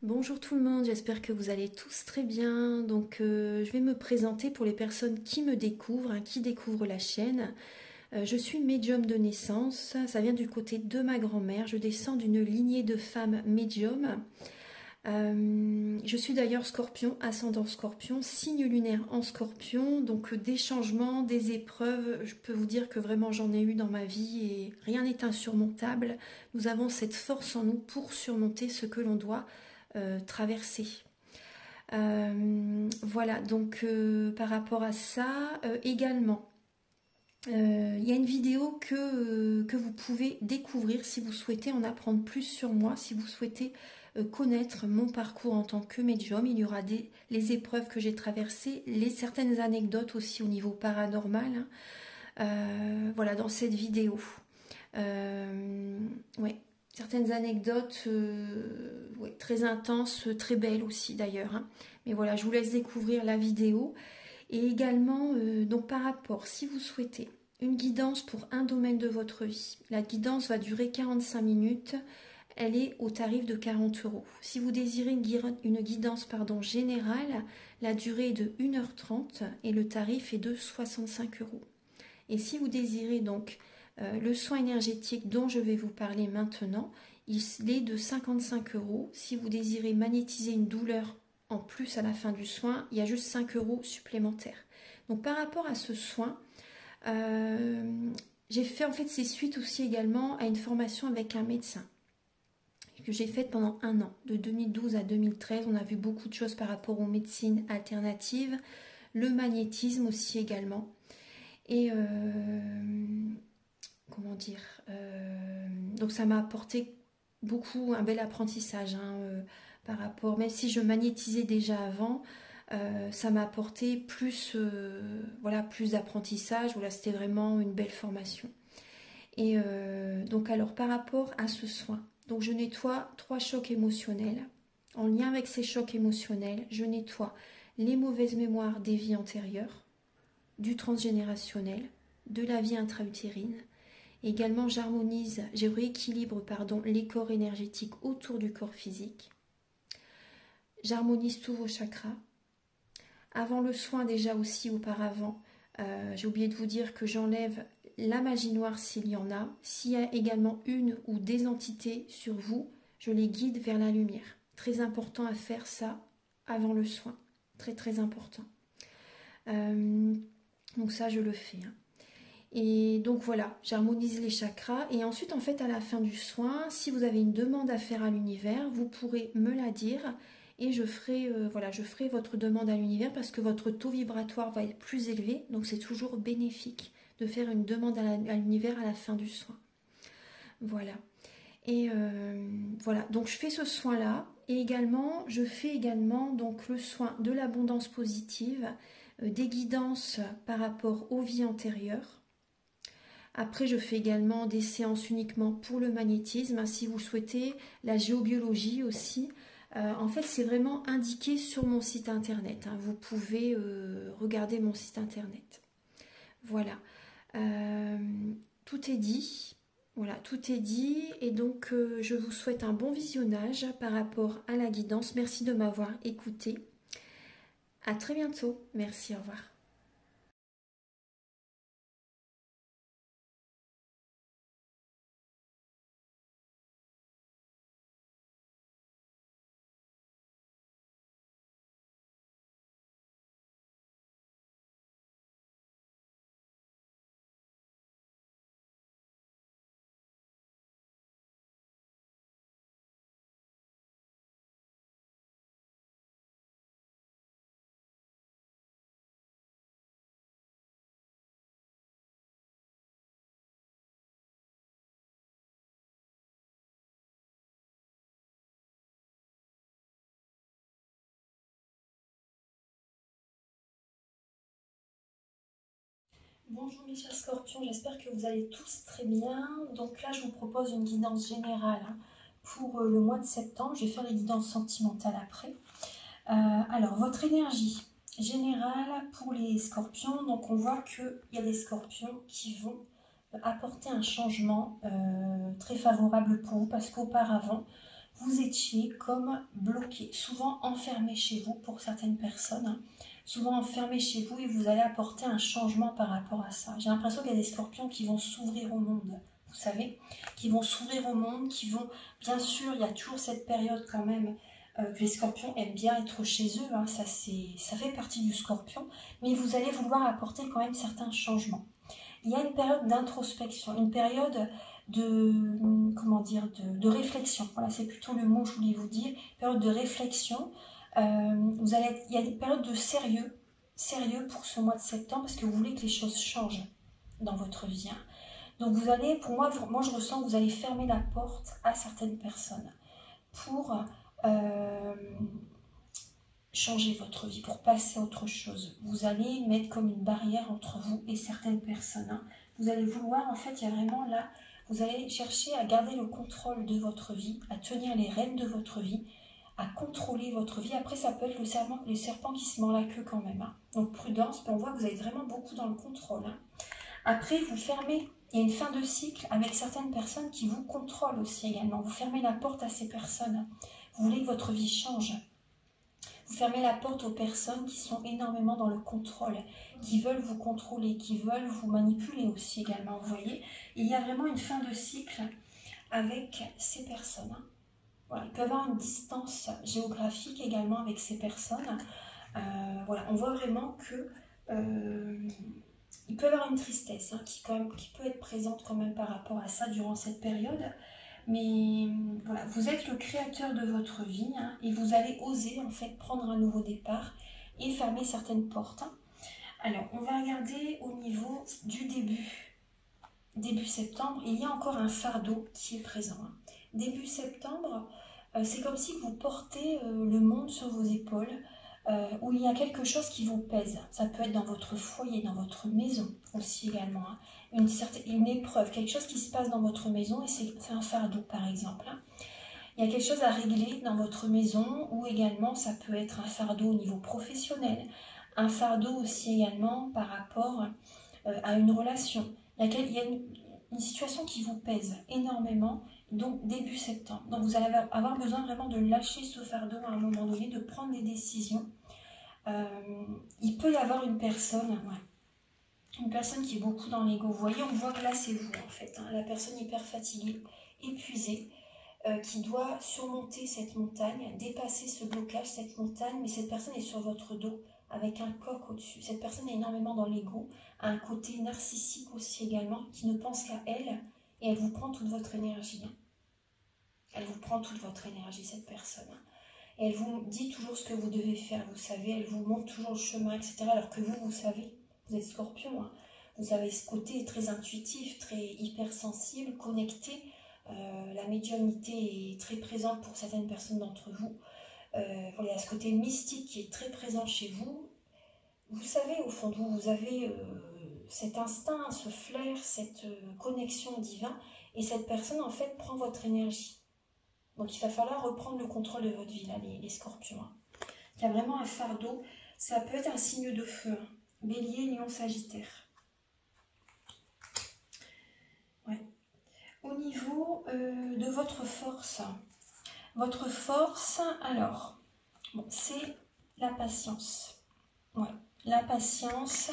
Bonjour tout le monde, j'espère que vous allez tous très bien. Je vais me présenter pour les personnes qui me découvrent, qui découvrent la chaîne. Je suis médium de naissance, ça vient du côté de ma grand-mère. Je descends d'une lignée de femmes médiums. Je suis d'ailleurs scorpion, ascendant scorpion, signe lunaire en scorpion. Donc des changements, des épreuves, je peux vous dire que vraiment j'en ai eu dans ma vie et rien n'est insurmontable. Nous avons cette force en nous pour surmonter ce que l'on doit traverser. Voilà, par rapport à ça, également, il y a une vidéo que vous pouvez découvrir si vous souhaitez en apprendre plus sur moi, si vous souhaitez connaître mon parcours en tant que médium. Il y aura les épreuves que j'ai traversées, certaines anecdotes aussi au niveau paranormal, hein. Voilà, dans cette vidéo. Ouais, certaines anecdotes ouais, très intenses, très belles aussi d'ailleurs, hein. Mais voilà, je vous laisse découvrir la vidéo. Et également, donc par rapport, si vous souhaitez une guidance pour un domaine de votre vie, la guidance va durer 45 minutes. Elle est au tarif de 40 euros. Si vous désirez une guidance générale, la durée est de 1h30 et le tarif est de 65 euros. Et si vous désirez donc le soin énergétique dont je vais vous parler maintenant, il est de 55 euros. Si vous désirez magnétiser une douleur en plus à la fin du soin, il y a juste 5 euros supplémentaires. Donc par rapport à ce soin, j'ai fait en fait c'est suite aussi également à une formation avec un médecin que j'ai faite pendant un an, de 2012 à 2013. On a vu beaucoup de choses par rapport aux médecines alternatives, le magnétisme aussi également. Et comment dire, donc ça m'a apporté beaucoup, un bel apprentissage, hein, par rapport, même si je magnétisais déjà avant, ça m'a apporté plus, voilà, plus d'apprentissage. Voilà, c'était vraiment une belle formation. Et donc alors par rapport à ce soin, donc je nettoie 3 chocs émotionnels. En lien avec ces chocs émotionnels, je nettoie les mauvaises mémoires des vies antérieures, du transgénérationnel, de la vie intra-utérine. Également, je rééquilibre les corps énergétiques autour du corps physique. J'harmonise tous vos chakras. Avant le soin, déjà aussi auparavant, j'ai oublié de vous dire que j'enlève la magie noire s'il y en a. S'il y a également une ou des entités sur vous, je les guide vers la lumière. Très important à faire ça avant le soin. Très très important. Donc ça, je le fais, hein. Et donc voilà, j'harmonise les chakras. Et ensuite, en fait, à la fin du soin, si vous avez une demande à faire à l'univers, vous pourrez me la dire. Et je ferai votre demande à l'univers parce que votre taux vibratoire va être plus élevé. Donc c'est toujours bénéfique de faire une demande à l'univers à la fin du soin. Voilà. Et voilà, donc je fais ce soin-là. Et également, je fais également donc le soin de l'abondance positive, des guidances par rapport aux vies antérieures. Après, je fais également des séances uniquement pour le magnétisme, si vous souhaitez, la géobiologie aussi. En fait, c'est vraiment indiqué sur mon site internet, hein. Vous pouvez regarder mon site internet. Voilà. Tout est dit. Voilà, tout est dit. Et donc, je vous souhaite un bon visionnage par rapport à la guidance. Merci de m'avoir écouté. À très bientôt. Merci, au revoir. Bonjour mes chers scorpions, j'espère que vous allez tous très bien. Donc là, je vous propose une guidance générale, hein, pour le mois de septembre. Je vais faire les guidances sentimentales après. Alors, votre énergie générale pour les scorpions. Donc, on voit qu'il y a des scorpions qui vont apporter un changement très favorable pour vous parce qu'auparavant, vous étiez comme bloqué, souvent enfermé chez vous pour certaines personnes, hein, souvent enfermé chez vous et vous allez apporter un changement par rapport à ça. J'ai l'impression qu'il y a des scorpions qui vont s'ouvrir au monde, vous savez, qui vont s'ouvrir au monde, qui vont, bien sûr, il y a toujours cette période quand même que les scorpions aiment bien être chez eux, hein, ça fait partie du scorpion, mais vous allez vouloir apporter quand même certains changements. Il y a une période d'introspection, une période comment dire, de réflexion. Voilà, c'est plutôt le mot que je voulais vous dire. Période de réflexion. Il y a des périodes de sérieux pour ce mois de septembre parce que vous voulez que les choses changent dans votre vie. Hein. Donc vous allez, pour moi je ressens que vous allez fermer la porte à certaines personnes pour changer votre vie, pour passer à autre chose. Vous allez mettre comme une barrière entre vous et certaines personnes. Hein. Vous allez vouloir, en fait, il y a vraiment là, vous allez chercher à garder le contrôle de votre vie, à tenir les rênes de votre vie, à contrôler votre vie. Après, ça peut être le serpent qui se mord la queue quand même. Hein. Donc prudence, on voit que vous êtes vraiment beaucoup dans le contrôle. Hein. Après, vous fermez, il y a une fin de cycle avec certaines personnes qui vous contrôlent aussi également. Vous fermez la porte à ces personnes. Vous voulez que votre vie change. Vous fermez la porte aux personnes qui sont énormément dans le contrôle, qui veulent vous contrôler, qui veulent vous manipuler aussi également, vous voyez. Il y a vraiment une fin de cycle avec ces personnes. Voilà, il peut y avoir une distance géographique également avec ces personnes. Voilà, on voit vraiment que il peut y avoir une tristesse hein, qui peut être présente quand même par rapport à ça durant cette période. Mais voilà, vous êtes le créateur de votre vie hein, et vous allez oser en fait prendre un nouveau départ et fermer certaines portes. Hein. Alors, on va regarder au niveau du début septembre, il y a encore un fardeau qui est présent. Hein. Début septembre, c'est comme si vous portez le monde sur vos épaules, où il y a quelque chose qui vous pèse. Ça peut être dans votre foyer, dans votre maison aussi également. Hein. Une épreuve, quelque chose qui se passe dans votre maison et c'est un fardeau par exemple. Hein. Il y a quelque chose à régler dans votre maison ou également ça peut être un fardeau au niveau professionnel, un fardeau aussi également par rapport à une relation. Il y a une situation qui vous pèse énormément, donc début septembre. Donc vous allez avoir besoin vraiment de lâcher ce fardeau à un moment donné, de prendre des décisions. Il peut y avoir une personne qui est beaucoup dans l'ego. Vous voyez, on voit que là c'est vous en fait, hein, la personne hyper fatiguée, épuisée, qui doit surmonter cette montagne, dépasser ce blocage, cette montagne, mais cette personne est sur votre dos, avec un coq au-dessus. Cette personne est énormément dans l'ego, a un côté narcissique aussi également, qui ne pense qu'à elle, et elle vous prend toute votre énergie. Hein. Elle vous prend toute votre énergie, cette personne. Hein. Et elle vous dit toujours ce que vous devez faire, vous savez, elle vous montre toujours le chemin, etc. Alors que vous savez, vous êtes scorpion, hein. Vous avez ce côté très intuitif, très hypersensible, connecté. La médiumnité est très présente pour certaines personnes d'entre vous. Il y a ce côté mystique qui est très présent chez vous. Vous savez, au fond de vous, vous avez cet instinct, ce flair, cette connexion divine. Et cette personne, en fait, prend votre énergie. Donc, il va falloir reprendre le contrôle de votre vie, là, les scorpions. Hein. Il y a vraiment un fardeau. Ça peut être un signe de feu. Hein. Bélier, Lion, Sagittaire. Ouais. Au niveau de votre force, alors, bon, c'est la patience. Ouais. La patience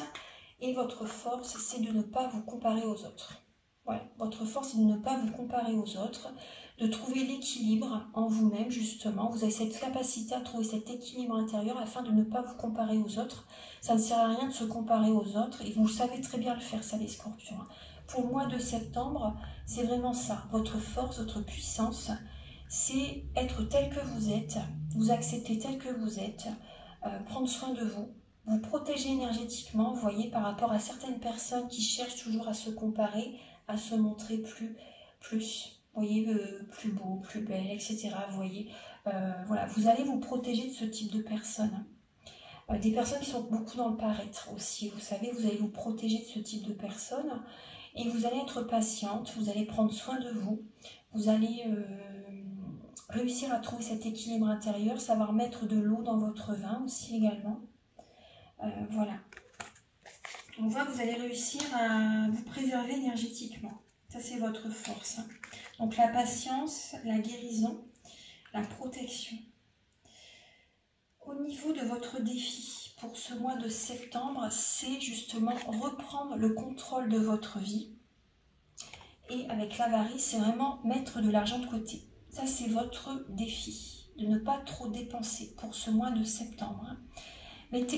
et votre force, c'est de ne pas vous comparer aux autres. Ouais. Votre force, c'est de ne pas vous comparer aux autres, de trouver l'équilibre en vous-même, justement. Vous avez cette capacité à trouver cet équilibre intérieur afin de ne pas vous comparer aux autres. Ça ne sert à rien de se comparer aux autres et vous savez très bien le faire, ça, les scorpions. Pour le mois de septembre, c'est vraiment ça. Votre force, votre puissance, c'est être tel que vous êtes, vous accepter tel que vous êtes, prendre soin de vous, vous protéger énergétiquement, vous voyez, par rapport à certaines personnes qui cherchent toujours à se comparer, à se montrer plus, vous voyez, plus beau, plus belle, etc. Vous voyez, voilà, vous allez vous protéger de ce type de personnes. Des personnes qui sont beaucoup dans le paraître aussi, vous savez, vous allez vous protéger de ce type de personnes et vous allez être patiente, vous allez prendre soin de vous, vous allez réussir à trouver cet équilibre intérieur, savoir mettre de l'eau dans votre vin aussi également. Voilà. On voit que vous allez réussir à vous préserver énergétiquement. Ça, c'est votre force. Hein. Donc, la patience, la guérison, la protection. Au niveau de votre défi pour ce mois de septembre, c'est justement reprendre le contrôle de votre vie. Et avec l'avarice, c'est vraiment mettre de l'argent de côté. Ça, c'est votre défi, de ne pas trop dépenser pour ce mois de septembre.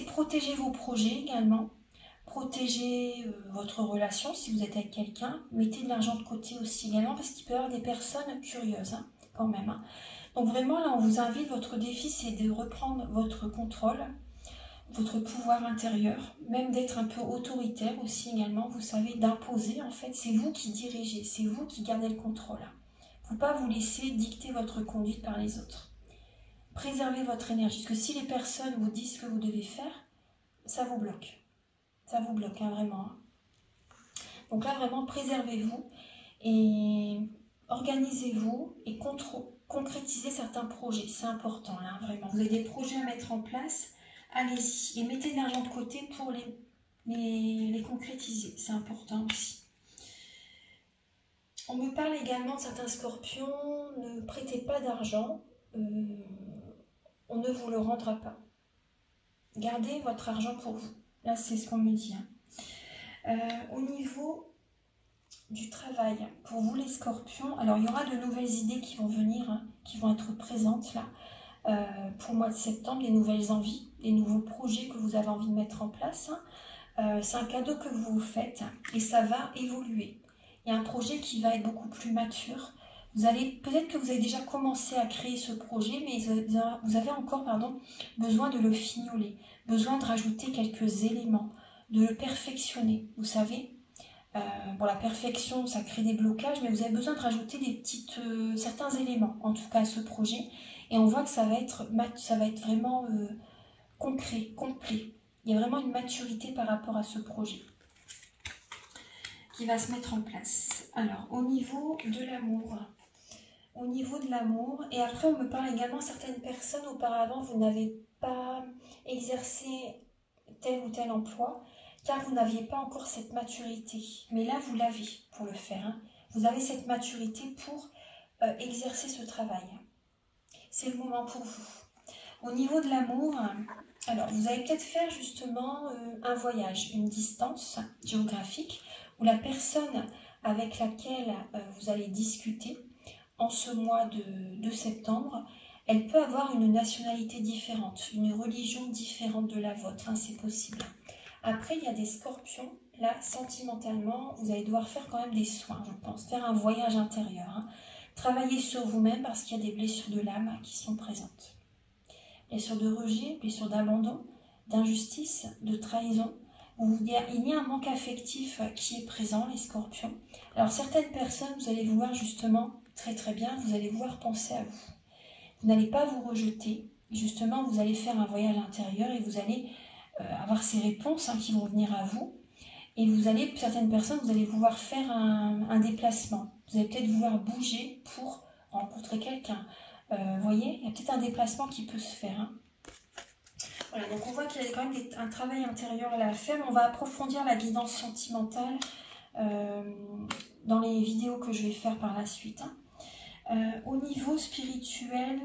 Protégez vos projets également. Protégez votre relation si vous êtes avec quelqu'un. Mettez de l'argent de côté aussi également parce qu'il peut y avoir des personnes curieuses quand même. Donc vraiment là on vous invite, votre défi c'est de reprendre votre contrôle, votre pouvoir intérieur, même d'être un peu autoritaire aussi également, vous savez, d'imposer en fait, c'est vous qui dirigez, c'est vous qui gardez le contrôle. Il ne faut pas vous laisser dicter votre conduite par les autres. Préservez votre énergie, parce que si les personnes vous disent ce que vous devez faire, ça vous bloque. Ça vous bloque, vraiment. Donc là, vraiment, préservez-vous et organisez-vous et concrétisez certains projets. C'est important, là, vraiment. Vous avez des projets à mettre en place, allez-y. Et mettez de l'argent de côté pour les concrétiser. C'est important aussi. On me parle également de certains scorpions. Ne prêtez pas d'argent. On ne vous le rendra pas. Gardez votre argent pour vous. Là, c'est ce qu'on me dit. Au niveau du travail, pour vous les scorpions, alors il y aura de nouvelles idées qui vont venir, qui vont être présentes là, pour le mois de septembre, des nouvelles envies, des nouveaux projets que vous avez envie de mettre en place. C'est un cadeau que vous vous faites et ça va évoluer. Il y a un projet qui va être beaucoup plus mature. Peut-être que vous avez déjà commencé à créer ce projet, mais vous avez encore besoin de le fignoler, besoin de rajouter quelques éléments, de le perfectionner. Vous savez, la perfection, ça crée des blocages, mais vous avez besoin de rajouter certains éléments, en tout cas à ce projet. Et on voit que ça va être vraiment concret, complet. Il y a vraiment une maturité par rapport à ce projet qui va se mettre en place. Alors, au niveau de l'amour, et après on me parle également, certaines personnes auparavant, vous n'avez pas exercé tel ou tel emploi, car vous n'aviez pas encore cette maturité. Mais là, vous l'avez pour le faire. Vous avez cette maturité pour exercer ce travail. C'est le moment pour vous. Au niveau de l'amour, alors vous allez peut-être faire justement un voyage, une distance géographique, où la personne avec laquelle vous allez discuter en ce mois de septembre, elle peut avoir une nationalité différente, une religion différente de la vôtre, c'est possible. Après, il y a des scorpions, là, sentimentalement, vous allez devoir faire quand même des soins, je pense, faire un voyage intérieur. Travailler sur vous-même parce qu'il y a des blessures de l'âme qui sont présentes. Blessures de rejet, blessures d'abandon, d'injustice, de trahison. Il y a un manque affectif qui est présent, les scorpions. Alors, certaines personnes, vous allez vouloir justement, très très bien, vous allez vouloir penser à vous. Vous n'allez pas vous rejeter. Justement, vous allez faire un voyage intérieur et vous allez avoir ces réponses qui vont venir à vous. Et certaines personnes, vous allez vouloir faire un déplacement. Vous allez peut-être vouloir bouger pour rencontrer quelqu'un. Vous voyez, il y a peut-être un déplacement qui peut se faire. Voilà, donc on voit qu'il y a quand même un travail intérieur à faire, mais on va approfondir la guidance sentimentale dans les vidéos que je vais faire par la suite. Au niveau spirituel,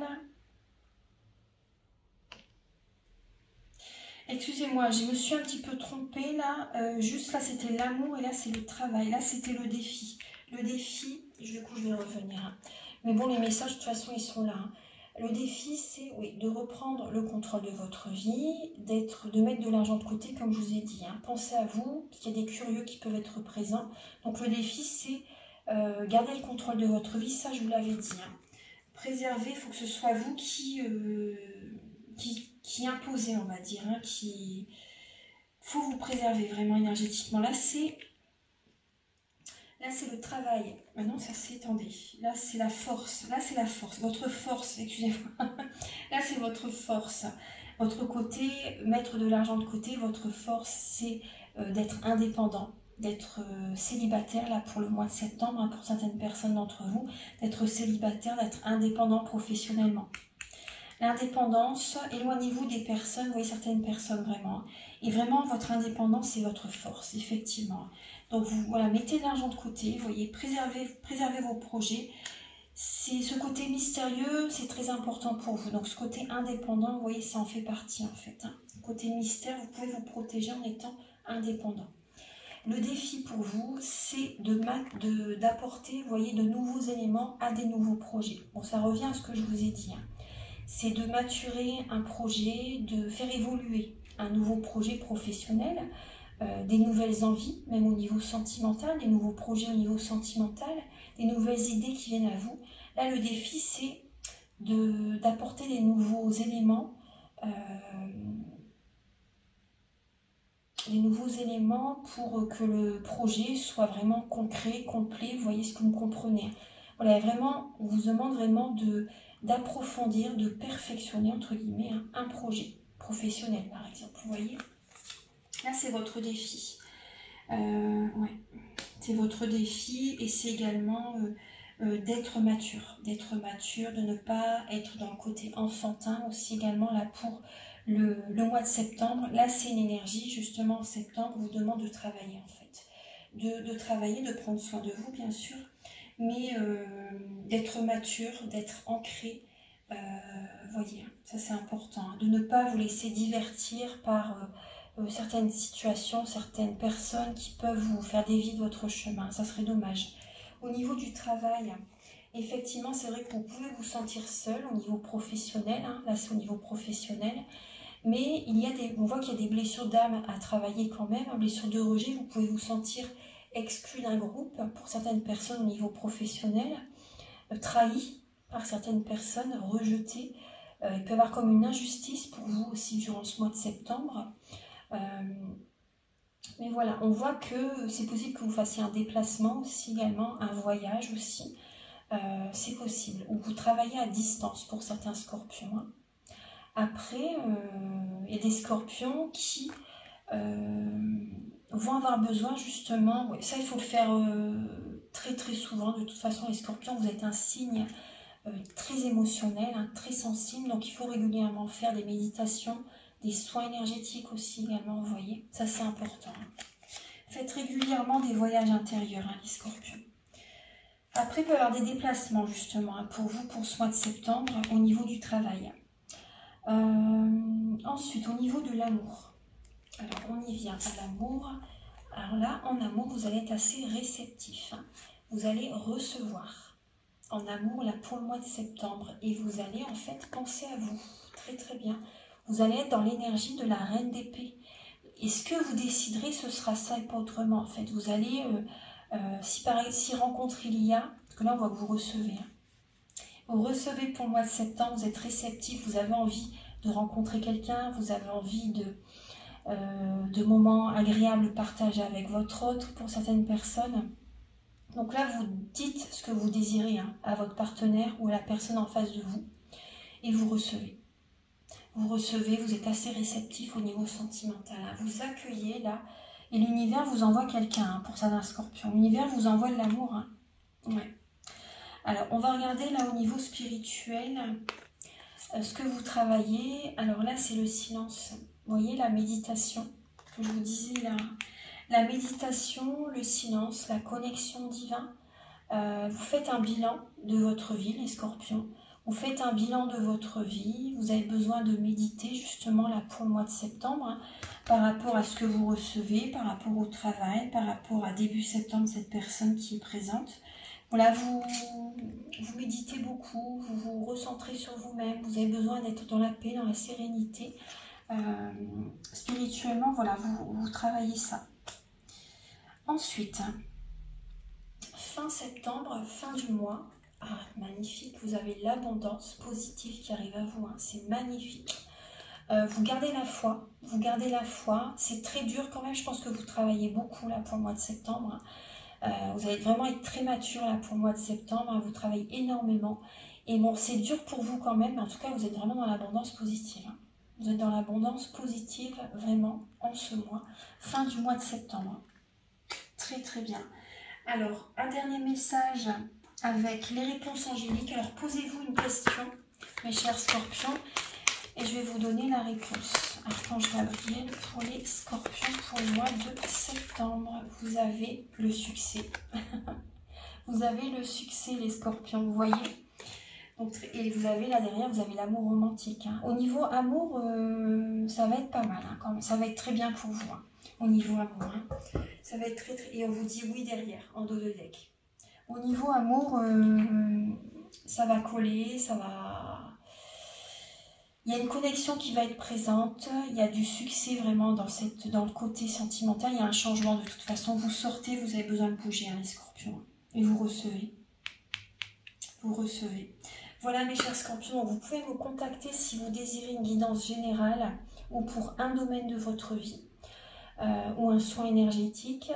excusez-moi, je me suis un petit peu trompée là. Juste là, c'était l'amour et là, c'est le travail. Là, c'était le défi. Le défi, du coup, je vais revenir. Mais bon, les messages, de toute façon, ils sont là. Le défi, c'est de reprendre le contrôle de votre vie, de mettre de l'argent de côté, comme je vous ai dit. Pensez à vous, qu'il y a des curieux qui peuvent être présents. Donc, le défi, c'est garder le contrôle de votre vie. Ça, je vous l'avais dit. Préserver, il faut que ce soit vous qui imposez, on va dire. Il faut vous préserver vraiment énergétiquement. Là, c'est le travail. Maintenant, ça c'est, attendez. Là, c'est la force. Là, c'est la force. Votre force, excusez-moi. Là, c'est votre force. Votre côté, mettre de l'argent de côté, votre force, c'est d'être indépendant, d'être célibataire, là, pour le mois de septembre, pour certaines personnes d'entre vous, d'être célibataire, d'être indépendant professionnellement. L'indépendance, éloignez-vous des personnes, vous voyez certaines personnes vraiment. Et vraiment, votre indépendance, c'est votre force, effectivement. Donc, mettez de l'argent de côté, vous voyez, préservez vos projets. ce côté mystérieux, c'est très important pour vous. Donc ce côté indépendant, vous voyez, ça en fait partie en fait. Hein. Côté mystère, vous pouvez vous protéger en étant indépendant. Le défi pour vous, c'est d'apporter, vous voyez, de nouveaux éléments à des nouveaux projets. Bon, ça revient à ce que je vous ai dit. Hein. C'est de maturer un projet, de faire évoluer un nouveau projet professionnel, des nouvelles envies, même au niveau sentimental, des nouveaux projets au niveau sentimental, des nouvelles idées qui viennent à vous. Là, le défi, c'est d'apporter des nouveaux éléments, pour que le projet soit vraiment concret, complet. Vous voyez ce que vous comprenez. Voilà, vraiment, on vous demande vraiment d'approfondir, de perfectionner, entre guillemets, un projet professionnel, par exemple. Vous voyez, là, c'est votre défi. Ouais, c'est votre défi et c'est également d'être mature, de ne pas être dans le côté enfantin aussi également là pour le mois de septembre. Là, c'est une énergie, justement, en septembre, vous demande de travailler, en fait. De travailler, de prendre soin de vous, bien sûr, mais d'être mature, d'être ancré. Voyez, ça c'est important, hein, de ne pas vous laisser divertir par certaines situations, certaines personnes qui peuvent vous faire dévier de votre chemin. Ça serait dommage. Au niveau du travail, effectivement, c'est vrai que vous pouvez vous sentir seul au niveau professionnel. Hein, là, c'est au niveau professionnel. Mais on voit qu'il y a des blessures d'âme à travailler quand même. Une blessure de rejet, vous pouvez vous sentir exclu d'un groupe pour certaines personnes au niveau professionnel, trahi par certaines personnes, rejeté. Il peut y avoir comme une injustice pour vous aussi durant ce mois de septembre. Mais voilà, on voit que c'est possible que vous fassiez un déplacement aussi également, un voyage aussi. C'est possible. Ou vous travaillez à distance pour certains scorpions. Hein. Après, il y a des scorpions qui vont avoir besoin justement, ça il faut le faire très très souvent. De toute façon, les scorpions, vous êtes un signe très émotionnel, hein, très sensible, donc il faut régulièrement faire des méditations, des soins énergétiques aussi également, vous voyez, ça c'est important. Hein. Faites régulièrement des voyages intérieurs, hein, les scorpions. Après, il peut y avoir des déplacements justement hein, pour vous, pour ce mois de septembre, au niveau du travail. Ensuite, au niveau de l'amour. Alors, on y vient à l'amour. Alors là, en amour, vous allez être assez réceptif. Hein. Vous allez recevoir en amour là pour le mois de septembre et vous allez en fait penser à vous. Très très bien. Vous allez être dans l'énergie de la reine d'épée. Et ce que vous déciderez, ce sera ça et pas autrement. En fait, vous allez, si rencontre il y a, parce que là on voit que vous recevez. Hein. Vous recevez pour le mois de septembre, vous êtes réceptif, vous avez envie de rencontrer quelqu'un, vous avez envie de moments agréables partagés avec votre autre pour certaines personnes. Donc là, vous dites ce que vous désirez hein, à votre partenaire ou à la personne en face de vous et vous recevez. Vous recevez, vous êtes assez réceptif au niveau sentimental. Hein. Vous accueillez là et l'univers vous envoie quelqu'un hein, pour certains scorpions. L'univers vous envoie de l'amour. Hein. Ouais. Alors, on va regarder là au niveau spirituel ce que vous travaillez. Alors là, c'est le silence. Vous voyez la méditation que je vous disais là. La méditation, le silence, la connexion divine. Vous faites un bilan de votre vie, les scorpions. Vous faites un bilan de votre vie. Vous avez besoin de méditer justement là pour le mois de septembre hein, par rapport à ce que vous recevez, par rapport au travail, par rapport à début septembre, cette personne qui est présente. Voilà, vous méditez beaucoup, vous vous recentrez sur vous-même. Vous avez besoin d'être dans la paix, dans la sérénité. Spirituellement, voilà, vous travaillez ça. Ensuite, fin septembre, fin du mois, ah, magnifique, vous avez l'abondance positive qui arrive à vous, hein, c'est magnifique. Vous gardez la foi, c'est très dur quand même, je pense que vous travaillez beaucoup là pour le mois de septembre. Vous allez vraiment être très mature là pour le mois de septembre, hein, vous travaillez énormément. Et bon, c'est dur pour vous quand même, mais en tout cas, vous êtes vraiment dans l'abondance positive. Hein. Vous êtes dans l'abondance positive, vraiment, en ce mois, fin du mois de septembre. Très très bien. Alors, un dernier message avec les réponses angéliques. Alors, posez-vous une question, mes chers scorpions, et je vais vous donner la réponse. Archange Gabriel pour les scorpions pour le mois de septembre. Vous avez le succès. Vous Vous avez le succès, les scorpions, vous voyez. Donc, et vous avez là derrière, vous avez l'amour romantique. Hein. Au niveau amour, ça va être pas mal. Hein, quand même. Ça va être très bien pour vous. Hein, au niveau amour. Hein. Ça va être très, très... Et on vous dit oui derrière, en dos de deck. Au niveau amour, ça va coller, ça va... Il y a une connexion qui va être présente, il y a du succès vraiment dans le côté sentimental, il y a un changement de toute façon. Vous sortez, vous avez besoin de bouger, hein, les scorpions. Et vous recevez. Vous recevez. Voilà mes chers scorpions, vous pouvez me contacter si vous désirez une guidance générale ou pour un domaine de votre vie, ou un soin énergétique,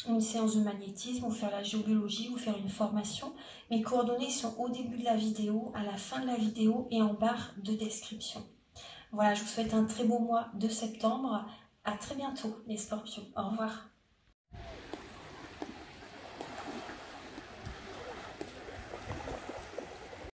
une séance de magnétisme, ou faire la géobiologie, ou faire une formation. Mes coordonnées sont au début de la vidéo, à la fin de la vidéo et en barre de description. Voilà, je vous souhaite un très beau mois de septembre. À très bientôt les scorpions. Au revoir.